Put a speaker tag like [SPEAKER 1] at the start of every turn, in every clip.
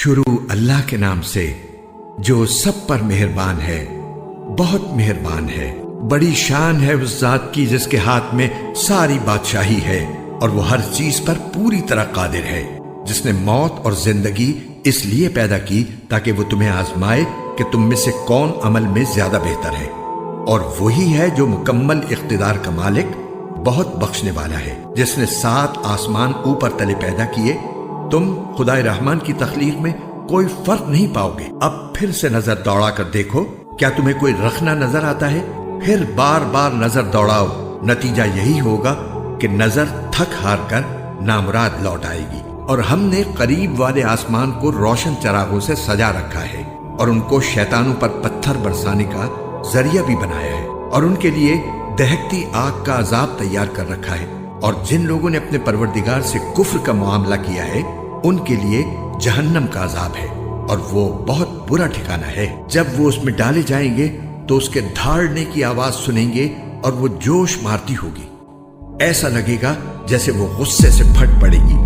[SPEAKER 1] شروع اللہ کے نام سے جو سب پر مہربان ہے، بہت مہربان ہے۔ بڑی شان ہے اس ذات کی جس کے ہاتھ میں ساری بادشاہی ہے اور وہ ہر چیز پر پوری طرح قادر ہے، جس نے موت اور زندگی اس لیے پیدا کی تاکہ وہ تمہیں آزمائے کہ تم میں سے کون عمل میں زیادہ بہتر ہے، اور وہی ہے جو مکمل اقتدار کا مالک، بہت بخشنے والا ہے، جس نے 7 آسمان اوپر تلے پیدا کیے۔ تم خدائے رحمان کی تخلیق میں کوئی فرق نہیں پاؤ گے۔ اب پھر سے نظر دوڑا کر دیکھو، کیا تمہیں کوئی رخنہ نظر آتا ہے؟ پھر بار بار نظر دوڑاؤ، نتیجہ یہی ہوگا کہ نظر تھک ہار کر نامراد لوٹ آئے گی۔ اور ہم نے قریب والے آسمان کو روشن چراغوں سے سجا رکھا ہے اور ان کو شیطانوں پر پتھر برسانے کا ذریعہ بھی بنایا ہے، اور ان کے لیے دہکتی آگ کا عذاب تیار کر رکھا ہے۔ اور جن لوگوں نے اپنے پروردگار سے کفر کا معاملہ کیا ہے ان کے لیے جہنم کا عذاب ہے، اور وہ بہت برا ٹھکانہ ہے۔ جب وہ اس میں ڈالے جائیں گے تو اس کے دھاڑنے کی آواز سنیں گے اور وہ جوش مارتی ہوگی، ایسا لگے گا جیسے وہ غصے سے پھٹ پڑے گی۔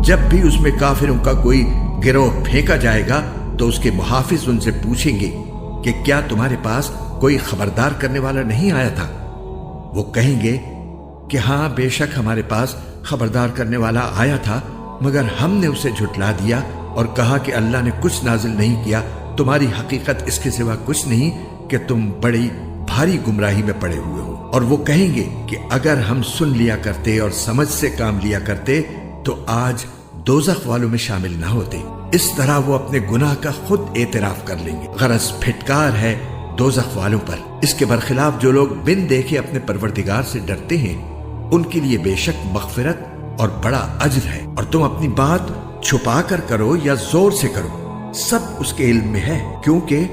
[SPEAKER 1] جب بھی اس میں کافروں کا کوئی گروہ پھینکا جائے گا تو اس کے محافظ ان سے پوچھیں گے کہ کیا تمہارے پاس کوئی خبردار کرنے والا نہیں آیا تھا؟ وہ کہیں گے کہ ہاں، بے شک ہمارے پاس خبردار کرنے والا آیا تھا، مگر ہم نے اسے جھٹلا دیا اور کہا کہ اللہ نے کچھ نازل نہیں کیا، تمہاری حقیقت اس کے سوا کچھ نہیں کہ تم بڑی بھاری گمراہی میں پڑے ہوئے ہو۔ اور وہ کہیں گے کہ اگر ہم سن لیا کرتے اور سمجھ سے کام لیا کرتے تو آج دوزخ والوں میں شامل نہ ہوتے۔ اس طرح وہ اپنے گناہ کا خود اعتراف کر لیں گے۔ غرض پھٹکار ہے دوزخ والوں پر۔ اس کے برخلاف جو لوگ بن دیکھے اپنے پروردگار سے ڈرتے ہیں ان کے لیے بے شک مغفرت اور بڑا اجر ہے۔ اور تم اپنی بات چھپا کر کرو یا زور سے کرو، سب اس کے علم میں ہے، کیونکہ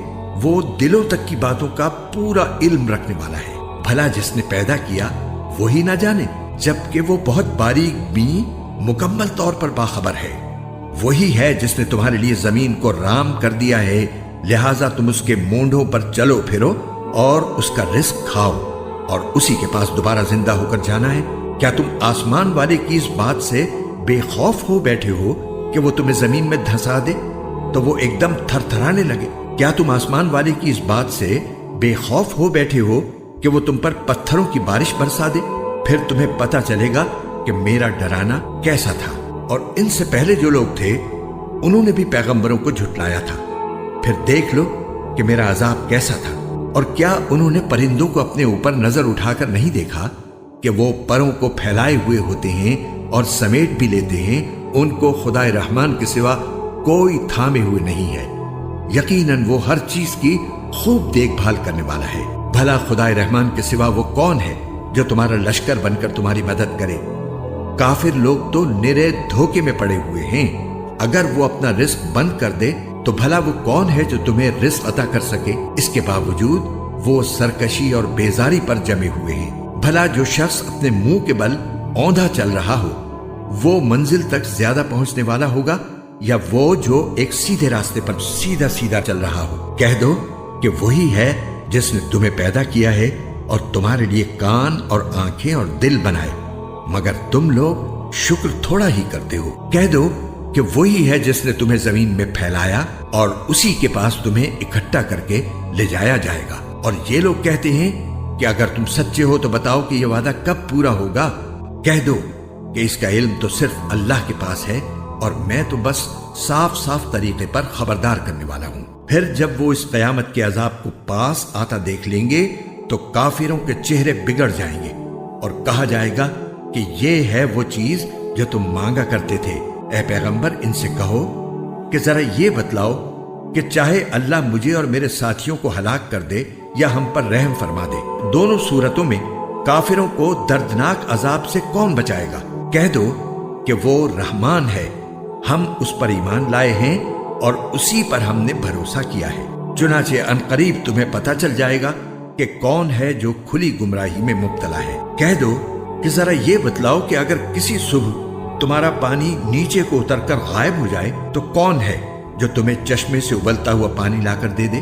[SPEAKER 1] وہ دلوں تک کی باتوں کا پورا علم رکھنے والا ہے۔ بھلا جس نے پیدا کیا وہی نہ جانے، جبکہ وہ بہت باریک بین مکمل طور پر باخبر ہے۔ وہی ہے جس نے تمہارے لیے زمین کو رام کر دیا ہے، لہٰذا تم اس کے مونڈوں پر چلو پھرو اور اس کا رزق کھاؤ، اور اسی کے پاس دوبارہ زندہ ہو کر جانا ہے۔ کیا تم آسمان والے کی اس بات سے بے خوف ہو بیٹھے ہو کہ وہ تمہیں زمین میں دھسا دے تو وہ ایک دم تھر تھرانے لگے؟ کیا تم آسمان والے کی اس بات سے بے خوف ہو بیٹھے ہو کہ وہ تم پر پتھروں کی بارش برسا دے؟ پھر تمہیں پتہ چلے گا کہ میرا ڈرانا کیسا تھا۔ اور ان سے پہلے جو لوگ تھے انہوں نے بھی پیغمبروں کو جھٹلایا تھا، پھر دیکھ لو کہ میرا عذاب کیسا تھا۔ اور کیا انہوں نے پرندوں کو اپنے اوپر نظر اٹھا کر نہیں دیکھا کہ وہ پروں کو پھیلائے ہوئے ہوتے ہیں اور سمیٹ بھی لیتے ہیں؟ ان کو خدائے رحمان کے سوا کوئی تھامے ہوئے نہیں ہے، یقیناً وہ ہر چیز کی خوب دیکھ بھال کرنے والا ہے۔ بھلا خدائے رحمان کے سوا وہ کون ہے جو تمہارا لشکر بن کر تمہاری مدد کرے؟ کافر لوگ تو نرے دھوکے میں پڑے ہوئے ہیں۔ اگر وہ اپنا رزق بند کر دے تو بھلا وہ کون ہے جو تمہیں رزق عطا کر سکے؟ اس کے باوجود وہ سرکشی اور بیزاری پر جمے ہوئے ہیں۔ بھلا جو شخص اپنے منہ کے بل اوندھا چل رہا ہو وہ منزل تک زیادہ پہنچنے والا ہوگا، یا وہ جو ایک سیدھے راستے پر سیدھا سیدھا چل رہا ہو؟ کہہ دو کہ وہی ہے جس نے تمہیں پیدا کیا ہے اور تمہارے لیے کان اور آنکھیں اور دل بنائے، مگر تم لوگ شکر تھوڑا ہی کرتے ہو۔ کہہ دو کہ وہی ہے جس نے تمہیں زمین میں پھیلایا اور اسی کے پاس تمہیں اکٹھا کر کے لے جایا جائے گا۔ اور یہ لوگ کہتے ہیں کہ اگر تم سچے ہو تو بتاؤ کہ یہ وعدہ کب پورا ہوگا؟ کہہ دو کہ اس کا علم تو صرف اللہ کے پاس ہے اور میں تو بس صاف صاف طریقے پر خبردار کرنے والا ہوں۔ پھر جب وہ اس قیامت کے عذاب کو پاس آتا دیکھ لیں گے تو کافروں کے چہرے بگڑ جائیں گے اور کہا جائے گا کہ یہ ہے وہ چیز جو تم مانگا کرتے تھے۔ اے پیغمبر، ان سے کہو کہ ذرا یہ بتلاؤ کہ چاہے اللہ مجھے اور میرے ساتھیوں کو ہلاک کر دے یا ہم پر رحم فرما دے، دونوں صورتوں میں کافروں کو دردناک عذاب سے کون بچائے گا؟ کہہ دو کہ وہ رحمان ہے، ہم اس پر ایمان لائے ہیں اور اسی پر ہم نے بھروسہ کیا ہے۔ چنانچہ عنقریب تمہیں پتہ چل جائے گا کہ کون ہے جو کھلی گمراہی میں مبتلا ہے۔ کہہ دو کہ ذرا یہ بتلاؤ کہ اگر کسی صبح تمہارا پانی نیچے کو اتر کر غائب ہو جائے تو کون ہے جو تمہیں چشمے سے ابلتا ہوا پانی لا کر دے دے؟